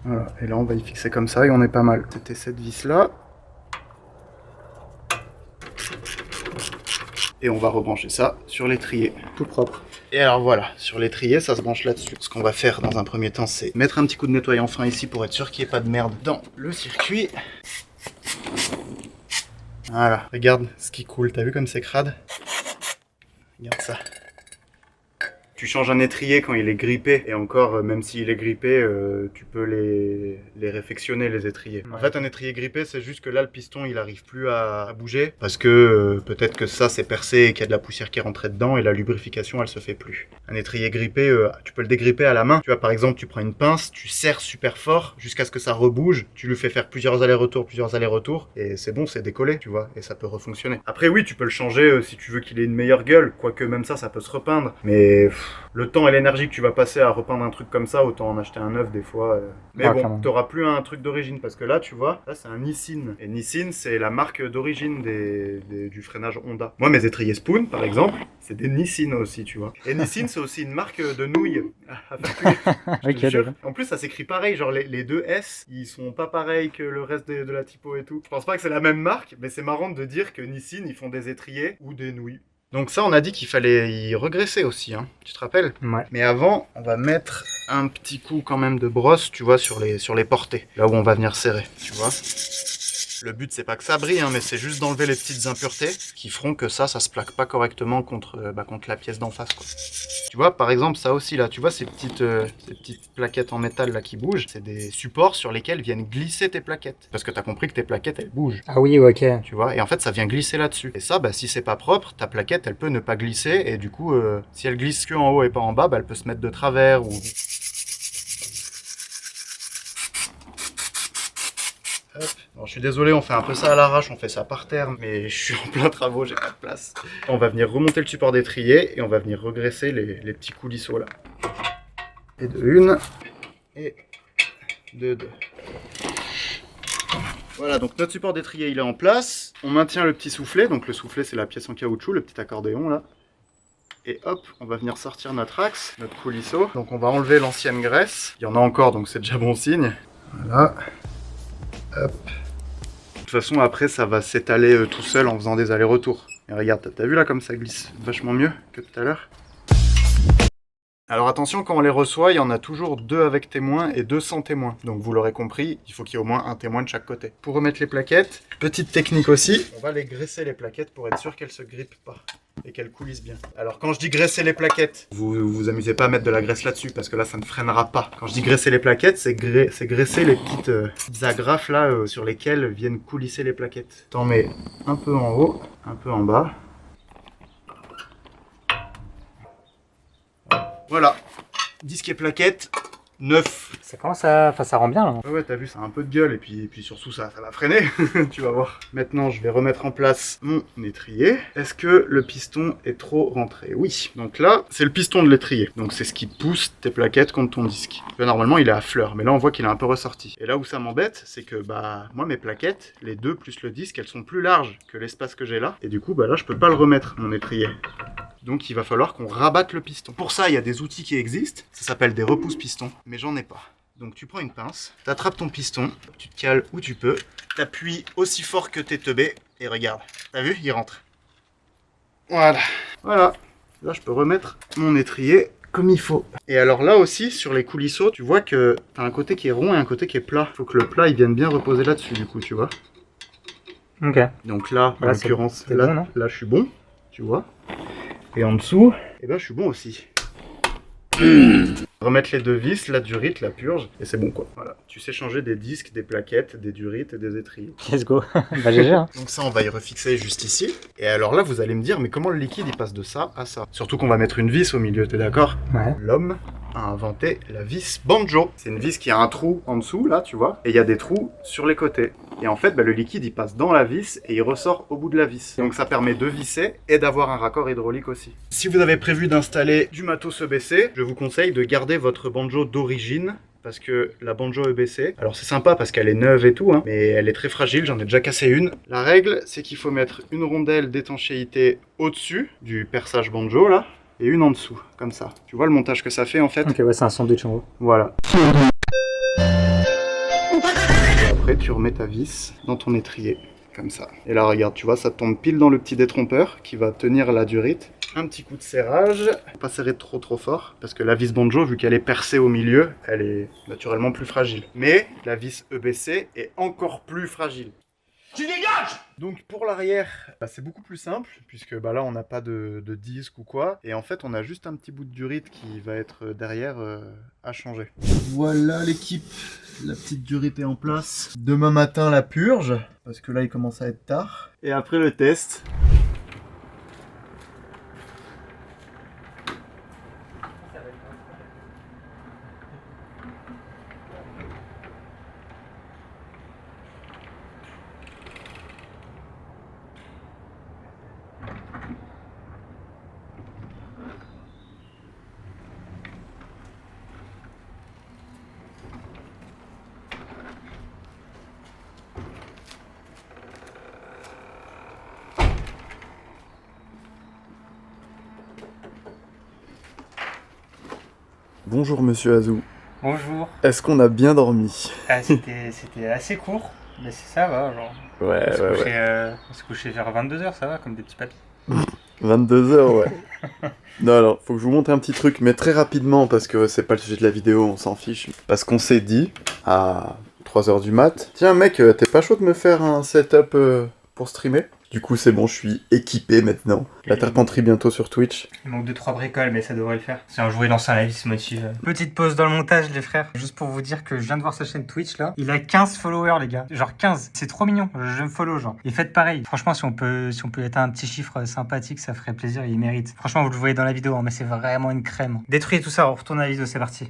Voilà. Et là, on va y fixer comme ça et on est pas mal. C'était cette vis-là. Et on va rebrancher ça sur l'étrier. Tout propre. Et alors voilà, sur l'étrier, ça se branche là-dessus. Ce qu'on va faire dans un premier temps, c'est mettre un petit coup de nettoyant fin ici pour être sûr qu'il n'y ait pas de merde dans le circuit. Voilà, regarde ce qui coule. T'as vu comme c'est crade? Regarde ça. Tu changes un étrier quand il est grippé, et encore, même s'il est grippé, tu peux les réfectionner, les étriers. Ouais. En fait, un étrier grippé, c'est juste que là, le piston, il arrive plus à bouger, parce que peut-être que ça, c'est percé et qu'il y a de la poussière qui est rentrée dedans, et la lubrification, elle se fait plus. Un étrier grippé, tu peux le dégripper à la main. Tu vois, par exemple, tu prends une pince, tu serres super fort, jusqu'à ce que ça rebouge, tu lui fais faire plusieurs allers-retours, et c'est bon, c'est décollé, tu vois, et ça peut refonctionner. Après, oui, tu peux le changer si tu veux qu'il ait une meilleure gueule, quoique même ça peut se repeindre, mais... le temps et l'énergie que tu vas passer à repeindre un truc comme ça, autant en acheter un neuf des fois. Mais bon, t'auras plus un truc d'origine parce que là, tu vois, là c'est un Nissin. Et Nissin, c'est la marque d'origine du freinage Honda. Moi, mes étriers Spoon, par exemple, c'est des Nissin aussi, tu vois. Et Nissin, c'est aussi une marque de nouilles. Okay, en plus, ça s'écrit pareil, genre les deux S, ils sont pas pareils que le reste de la typo et tout. Je pense pas que c'est la même marque, mais c'est marrant de dire que Nissin, ils font des étriers ou des nouilles. Donc ça, on a dit qu'il fallait y regraisser aussi, hein. Tu te rappelles? Ouais. Mais avant, on va mettre un petit coup quand même de brosse, tu vois, sur les portées. Là où on va venir serrer, tu vois. Le but, c'est pas que ça brille, hein, mais c'est juste d'enlever les petites impuretés qui feront que ça se plaque pas correctement contre la pièce d'en face, quoi. Tu vois, par exemple, ça aussi, là, tu vois, ces petites plaquettes en métal, là, qui bougent, c'est des supports sur lesquels viennent glisser tes plaquettes. Parce que t'as compris que tes plaquettes, elles bougent. Ah oui, ok. Tu vois, et en fait, ça vient glisser là-dessus. Et ça, si c'est pas propre, ta plaquette, elle peut ne pas glisser, et du coup, si elle glisse que en haut et pas en bas, elle peut se mettre de travers, ou... Hop. Bon, je suis désolé, on fait un peu ça à l'arrache, on fait ça par terre, mais je suis en plein travaux, j'ai pas de place. On va venir remonter le support d'étrier et on va venir regresser les petits coulisseaux là. Et de une, et de deux. Voilà, donc notre support d'étrier il est en place. On maintient le petit soufflet, donc le soufflet c'est la pièce en caoutchouc, le petit accordéon là. Et hop, on va venir sortir notre axe, notre coulisseau. Donc on va enlever l'ancienne graisse. Il y en a encore, donc c'est déjà bon signe. Voilà. Hop. De toute façon, après, ça va s'étaler tout seul en faisant des allers-retours. Et regarde, t'as vu là comme ça glisse vachement mieux que tout à l'heure. Alors attention, quand on les reçoit, il y en a toujours 2 avec témoin et 2 sans témoin. Donc vous l'aurez compris, il faut qu'il y ait au moins un témoin de chaque côté. Pour remettre les plaquettes, petite technique aussi, on va les graisser les plaquettes pour être sûr qu'elles se grippent pas et qu'elles coulissent bien. Alors quand je dis graisser les plaquettes, vous amusez pas à mettre de la graisse là-dessus parce que là ça ne freinera pas. Quand je dis graisser les plaquettes, c'est graisser les petites agrafes là sur lesquelles viennent coulisser les plaquettes. T'en mets un peu en haut, un peu en bas. Voilà, disque et plaquettes, neuf. Ça commence à... Enfin, ça rend bien, là. Ouais, t'as vu, ça a un peu de gueule, et puis surtout ça va freiner, tu vas voir. Maintenant, je vais remettre en place mon étrier. Est-ce que le piston est trop rentré? Oui. Donc là, c'est le piston de l'étrier. Donc c'est ce qui pousse tes plaquettes contre ton disque. Là, normalement, il est à fleur, mais là, on voit qu'il est un peu ressorti. Et là où ça m'embête, c'est que, moi, mes plaquettes, les 2 plus le disque, elles sont plus larges que l'espace que j'ai là. Et du coup, là, je peux pas le remettre, mon étrier. Donc il va falloir qu'on rabatte le piston. Pour ça, il y a des outils qui existent, ça s'appelle des repousse-pistons, mais j'en ai pas. Donc tu prends une pince, tu attrapes ton piston, tu te cales où tu peux, tu appuies aussi fort que t'es teubé, et regarde, t'as vu, il rentre. Voilà. Voilà. Là, je peux remettre mon étrier comme il faut. Et alors là aussi, sur les coulisseaux, tu vois que t'as un côté qui est rond et un côté qui est plat. Faut que le plat, il vienne bien reposer là-dessus, du coup, tu vois. Ok. Donc là, en Là, l'occurrence, c'est bon, non? là, je suis bon, tu vois. Et en dessous, je suis bon aussi. Remettre les 2 vis, la durite, la purge, et c'est bon quoi. Voilà, tu sais changer des disques, des plaquettes, des durites et des étriers. Let's go. GG, hein. Donc ça, on va y refixer juste ici. Et alors là, vous allez me dire, mais comment le liquide, il passe de ça à ça? Surtout qu'on va mettre une vis au milieu, t'es d'accord? Ouais. L'homme a inventé la vis banjo. C'est une vis qui a un trou en dessous, là, tu vois, et il y a des trous sur les côtés. Et en fait, le liquide, il passe dans la vis et il ressort au bout de la vis. Donc ça permet de visser et d'avoir un raccord hydraulique aussi. Si vous avez prévu d'installer du matos EBC, je vous conseille de garder votre banjo d'origine. Parce que la banjo EBC, alors c'est sympa parce qu'elle est neuve et tout, mais elle est très fragile, j'en ai déjà cassé une. La règle, c'est qu'il faut mettre une rondelle d'étanchéité au-dessus du perçage banjo, là, et une en dessous, comme ça. Tu vois le montage que ça fait, en fait? Ok, ouais, c'est un sandwich en gros. Voilà. Après, tu remets ta vis dans ton étrier, comme ça. Et là, regarde, tu vois, ça tombe pile dans le petit détrompeur qui va tenir la durite. Un petit coup de serrage, pas serrer trop fort, parce que la vis banjo, vu qu'elle est percée au milieu, elle est naturellement plus fragile. Mais la vis EBC est encore plus fragile. Tu dégages! Donc pour l'arrière, c'est beaucoup plus simple, puisque là on n'a pas de disque ou quoi, et en fait on a juste un petit bout de durite qui va être derrière à changer. Voilà l'équipe, la petite durite est en place. Demain matin la purge, parce que là il commence à être tard. Et après le test. Bonjour Monsieur Azou. Bonjour. Est-ce qu'on a bien dormi? C'était assez court, mais ça va, genre. Ouais. On se couchait vers 22h, ça va, comme des petits papis. 22h, ouais. Non, faut que je vous montre un petit truc, mais très rapidement, parce que c'est pas le sujet de la vidéo, on s'en fiche. Parce qu'on s'est dit, à 3h du mat, tiens mec, t'es pas chaud de me faire un setup pour streamer? Du coup, c'est bon, je suis équipé maintenant. La Terpenterie bientôt sur Twitch. Il manque 2-3 bricoles, mais ça devrait le faire. Si un jour il lance un live, il se motive. Petite pause dans le montage, les frères. Juste pour vous dire que je viens de voir sa chaîne Twitch là. Il a 15 followers, les gars. Genre 15. C'est trop mignon. Je me follow, genre. Et faites pareil. Franchement, si on peut atteindre un petit chiffre sympathique, ça ferait plaisir et il mérite. Franchement, vous le voyez dans la vidéo, mais c'est vraiment une crème. Détruisez tout ça, on retourne à la vidéo, c'est parti.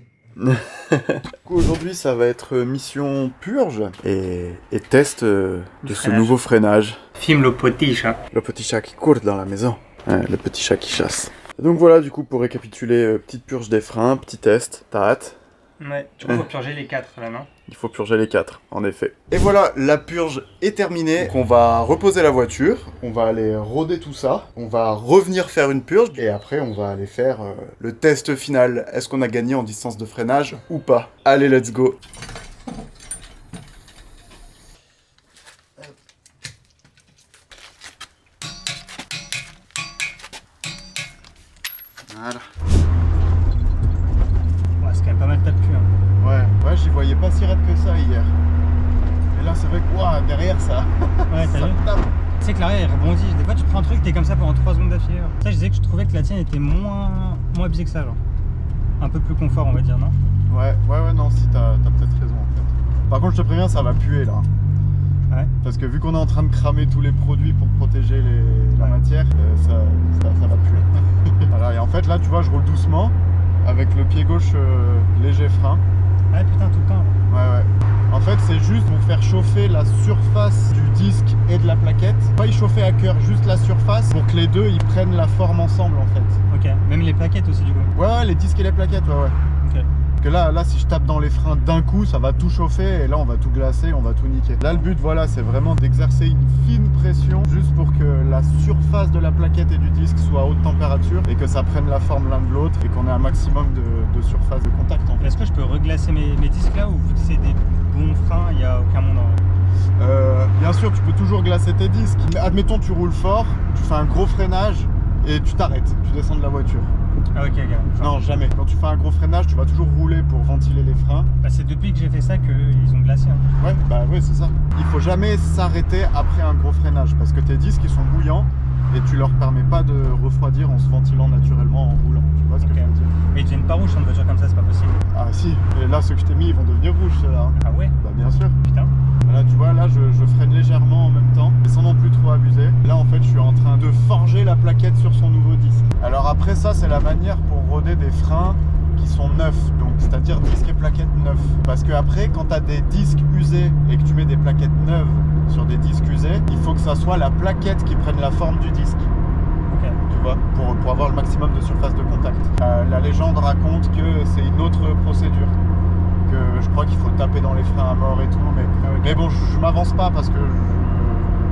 Aujourd'hui, ça va être mission purge et test de ce nouveau freinage. Filme le petit chat. Le petit chat qui court dans la maison. Le petit chat qui chasse. Donc voilà, du coup, pour récapituler, petite purge des freins, petit test. T'as hâte? Ouais, du coup, faut purger les 4 là, non? Il faut purger les 4, en effet. Et voilà, la purge est terminée. Donc on va reposer la voiture, on va aller rôder tout ça, on va revenir faire une purge, et après on va aller faire le test final. Est-ce qu'on a gagné en distance de freinage ou pas? Allez, let's go. Voilà. Ouais, c'est quand même pas mal tape cul. Hein. Ouais, j'y voyais pas si raide que ça hier. Et là, c'est vrai que ouah, derrière ça. Ouais, t'as ça vu tape. Tu sais que l'arrière il rebondit. Des fois, tu prends un truc, t'es comme ça pendant 3 secondes d'affilée. Ça, je disais que je trouvais que la tienne était moins abusée que ça, genre. Un peu plus confort, on va dire, non? Ouais, non, si t'as peut-être raison en fait. Par contre, je te préviens, ça va puer là. Ouais. Parce que vu qu'on est en train de cramer tous les produits pour protéger la matière, ça va puer. Voilà, et en fait, là, tu vois, je roule doucement avec le pied gauche léger frein. Ouais, putain, tout le temps. Ouais. En fait, c'est juste pour faire chauffer la surface du disque et de la plaquette. Pas y chauffer à cœur, juste la surface pour que les deux ils prennent la forme ensemble en fait. Ok, même les plaquettes aussi du coup. Ouais, les disques et les plaquettes, ouais. Ok. Que là, si je tape dans les freins d'un coup, ça va tout chauffer et là on va tout glacer, on va tout niquer. Là le but voilà, c'est vraiment d'exercer une fine pression juste pour que la surface de la plaquette et du disque soit à haute température et que ça prenne la forme l'un de l'autre et qu'on ait un maximum de surface de contact en fait. Est-ce que je peux reglacer mes disques là ou vu que c'est des bons freins, il n'y a aucun monde en vrai? Bien sûr, tu peux toujours glacer tes disques. Mais admettons tu roules fort, tu fais un gros freinage et tu t'arrêtes, tu descends de la voiture. Ah ok, gars. Non, jamais. Quand tu fais un gros freinage, tu vas toujours rouler pour ventiler les freins. Bah, c'est depuis que j'ai fait ça qu'ils ont glacé. Hein. Ouais, c'est ça. Il faut jamais s'arrêter après un gros freinage parce que tes disques ils sont bouillants et tu leur permets pas de refroidir en se ventilant naturellement en roulant. Tu vois ce que je veux dire? Mais ils deviennent pas rouges sur une voiture comme ça, c'est pas possible. Ah si, et là ceux que je t'ai mis ils vont devenir rouges ceux-là. Hein. Ah ouais? Bah bien sûr. Putain. Là tu vois, là je freine légèrement en même temps, mais sans non plus trop abuser. Là en fait je suis en train de forger la plaquette sur son nouveau disque. Alors après ça c'est la manière pour roder des freins qui sont neufs, donc c'est-à-dire disques et plaquettes neufs. Parce que après quand tu as des disques usés et que tu mets des plaquettes neuves sur des disques usés, il faut que ça soit la plaquette qui prenne la forme du disque. Ok. Tu vois, pour avoir le maximum de surface de contact. La légende raconte que c'est une autre procédure. Que je crois qu'il faut taper dans les freins à mort et tout, mais bon, je m'avance pas parce que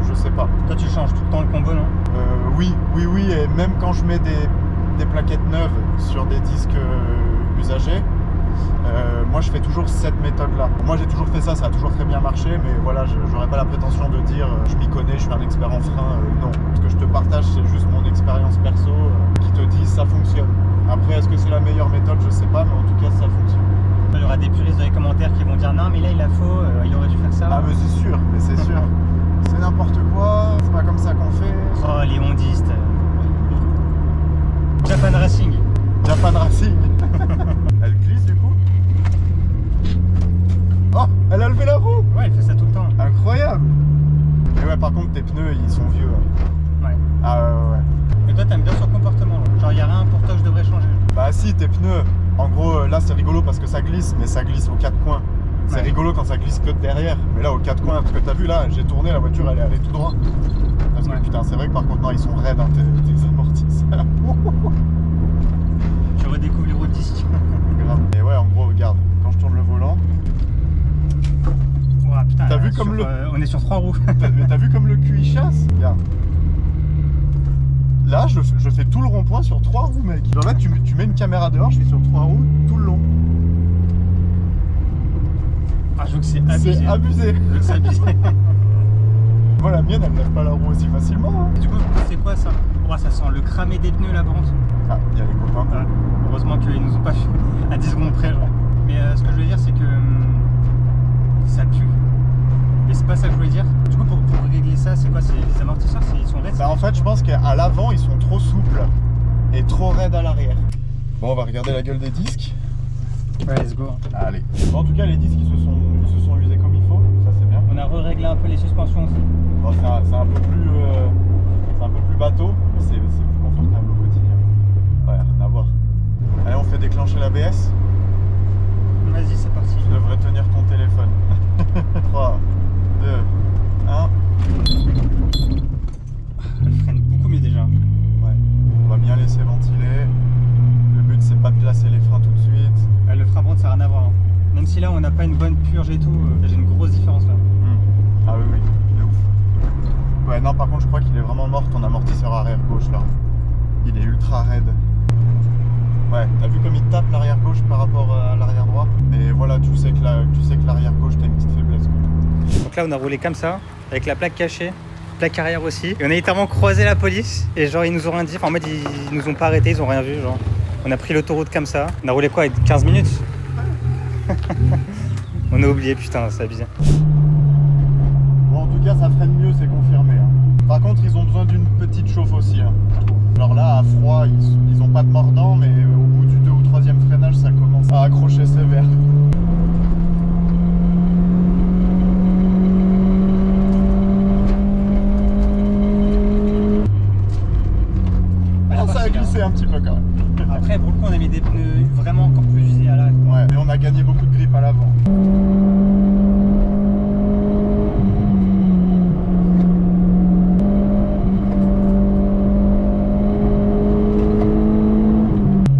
je sais pas. Toi tu changes tout le temps le combo, non? Oui, et même quand je mets des plaquettes neuves sur des disques usagés, moi je fais toujours cette méthode là. Moi j'ai toujours fait ça, ça a toujours très bien marché, mais voilà, j'aurais pas la prétention de dire je m'y connais, je suis un expert en frein, non. Ce que je te partage c'est juste mon expérience perso qui te dit ça fonctionne. Après est-ce que c'est la meilleure méthode, je sais pas, mais en tout cas ça fonctionne. Il y aura des puristes dans les commentaires qui vont dire non mais là il a faux, il aurait dû faire ça. Ah mais c'est sûr, c'est n'importe quoi, c'est pas comme ça qu'on fait. Oh les hondistes. Japan Racing. Elle glisse du coup. Oh, elle a levé la roue. Ouais, elle fait ça tout le temps. Incroyable. Et ouais, par contre tes pneus ils sont vieux. Ouais. Ah ouais. Et toi t'aimes bien son comportement, genre il y a rien pour toi que je devrais changer? Bah si, tes pneus, en gros là c'est rigolo parce que ça glisse, mais ça glisse aux quatre coins. C'est rigolo quand ça glisse que de derrière, mais là aux quatre coins, parce que t'as vu là, j'ai tourné, la voiture elle est allée tout droit. Parce que putain c'est vrai que par contre non, ils sont raides hein, tes amortisseurs. Tu redécouvres les roues de disque. Grave. Et ouais en gros regarde, quand je tourne le volant. Oh, putain, t'as vu comme on est sur 3 roues. T'as vu comme le cul il chasse? Regarde. Là, je fais tout le rond-point sur 3 roues, mec. Genre là, tu mets une caméra dehors, je suis sur 3 roues tout le long. Ah, je veux que c'est abusé. C'est abusé. Je veux que c'est abusé. Moi, la mienne, elle lève pas la roue aussi facilement. Hein. Et du coup, c'est quoi ça? Oh, ça sent le cramé des pneus, la vente. Ah, il y a les copains. Ouais. Heureusement qu'ils nous ont pas fait à 10 secondes près, genre. Mais ce que je veux dire, c'est que ça pue. Et c'est pas ça que je voulais dire. Du coup, pour régler ça, c'est quoi? C'est les amortisseurs, ils sont raides? Bah en fait, je pense qu'à l'avant, ils sont trop souples et trop raides à l'arrière. Bon, on va regarder la gueule des disques. Ouais, let's go. Allez. Bon, en tout cas, les disques, ils se sont usés comme il faut. Ça, c'est bien. On a réglé un peu les suspensions aussi. Bon, c'est un peu plus bateau, mais c'est plus confortable au quotidien. Ouais, rien à voir. Allez, on fait déclencher l'ABS. Vas-y, c'est parti. Tu devrais tenir ton téléphone. 3, 2, 1. Elle freine beaucoup mieux déjà. Ouais, on va bien laisser ventiler. Le but c'est pas de glacer les freins tout de suite. Le frein prendre ça n'a rien à voir. Hein. Même si là on n'a pas une bonne purge et tout, j'ai une grosse différence là. Ah oui, de ouf. Ouais, non, par contre, je crois qu'il est vraiment mort ton amortisseur arrière gauche là. Il est ultra raide. Ouais, t'as vu comme il tape l'arrière gauche par rapport à l'arrière droit? Mais voilà, tu sais que l'arrière gauche t'as une petite faiblesse. Quoi. Donc là on a roulé comme ça, avec la plaque cachée, plaque arrière aussi. Et on a littéralement croisé la police et genre ils nous ont rien dit, enfin en mode ils nous ont pas arrêté, ils ont rien vu genre. On a pris l'autoroute comme ça. On a roulé quoi, 15 minutes? On a oublié, putain, c'est abusé. Bon, en tout cas, ça freine mieux, c'est confirmé. Hein. Par contre, ils ont besoin d'une petite chauffe aussi, hein, je trouve. Alors là, à froid, ils ont pas de mordant, mais au bout du 2e ou 3e freinage, ça commence à accrocher sévère. Ça a glissé un petit peu quand même. Après, pour le coup, on a mis des pneus vraiment encore plus usés à l'arrière. Ouais, mais on a gagné beaucoup de grip à l'avant.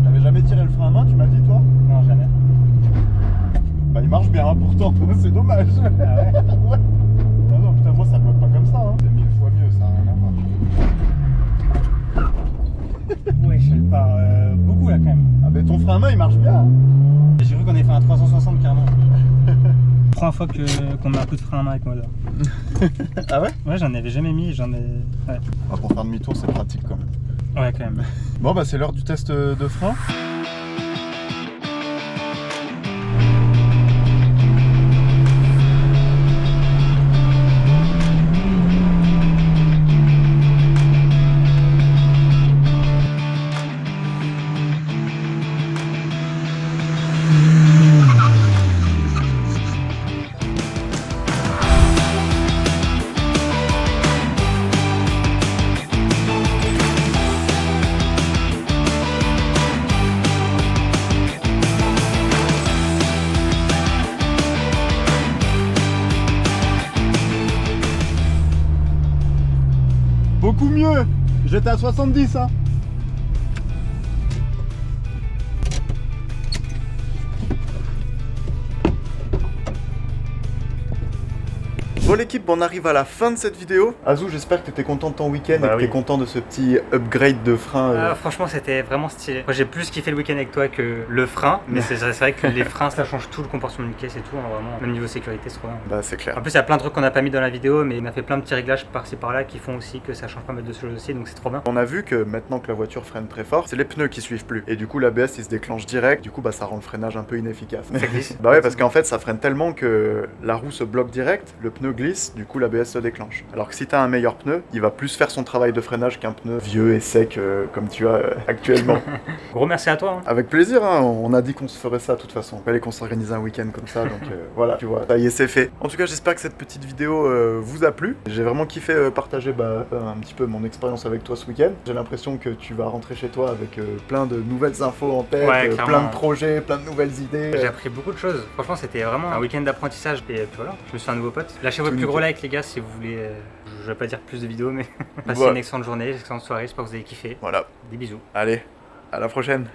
T'avais jamais tiré le frein à main, tu m'as dit toi? Non, jamais. Bah il marche bien hein, pourtant, c'est dommage. Ah ouais? Ouais. Non, non, putain, moi ça bloque pas comme ça. Hein. C'est 1000 fois mieux, ça a rien à voir. Ouais, je pars beaucoup là quand même. Ah, mais ton frein à main il marche bien. Hein. J'ai cru qu'on avait fait un 360 carrément. Première fois qu'on met un coup de frein à main avec moi là. Ah ouais? Ouais, j'en avais jamais mis, Ouais. Ah, pour faire demi-tour, c'est pratique quand même. Ouais, quand même. Bon, bah c'est l'heure du test de frein. Beaucoup mieux. J'étais à 70 hein. Bon l'équipe, on arrive à la fin de cette vidéo. Azou, j'espère que tu étais content de ton week-end Bah et que oui. tu es content de ce petit upgrade de frein. Franchement, c'était vraiment stylé. Moi, j'ai plus kiffé le week-end avec toi que le frein, mais c'est vrai que les freins, ça change tout le comportement d'une caisse et tout, hein, vraiment. Même niveau sécurité, c'est trop bien. Bah c'est clair. En plus, il y a plein de trucs qu'on n'a pas mis dans la vidéo, mais on a fait plein de petits réglages par-ci par-là qui font aussi que ça change pas mal de choses aussi, donc c'est trop bien. On a vu que maintenant que la voiture freine très fort, c'est les pneus qui suivent plus. Et du coup l'ABS il se déclenche direct, du coup bah ça rend le freinage un peu inefficace. Ça glisse. Bah ouais, parce qu'en fait ça freine tellement que la roue se bloque direct, le pneu glisse, du coup l'ABS se déclenche. Alors que si t'as un meilleur pneu, il va plus faire son travail de freinage qu'un pneu vieux et sec comme tu as actuellement. Gros merci à toi. Hein. Avec plaisir, hein. On a dit qu'on se ferait ça de toute façon. Il fallait qu'on s'organise un week-end comme ça, donc voilà, tu vois, ça y est, c'est fait. En tout cas, j'espère que cette petite vidéo vous a plu. J'ai vraiment kiffé partager un petit peu mon expérience avec toi ce week-end. J'ai l'impression que tu vas rentrer chez toi avec plein de nouvelles infos en tête, Ouais, plein de projets, plein de nouvelles idées. J'ai appris beaucoup de choses. Franchement, c'était vraiment un week-end d'apprentissage. Et puis voilà, je me suis fait un nouveau pote. Lâchez votre plus gros like, les gars, si vous voulez. Je vais pas dire plus de vidéos, mais passez une excellente journée, une excellente soirée. J'espère que vous avez kiffé. Voilà. Des bisous. Allez, à la prochaine.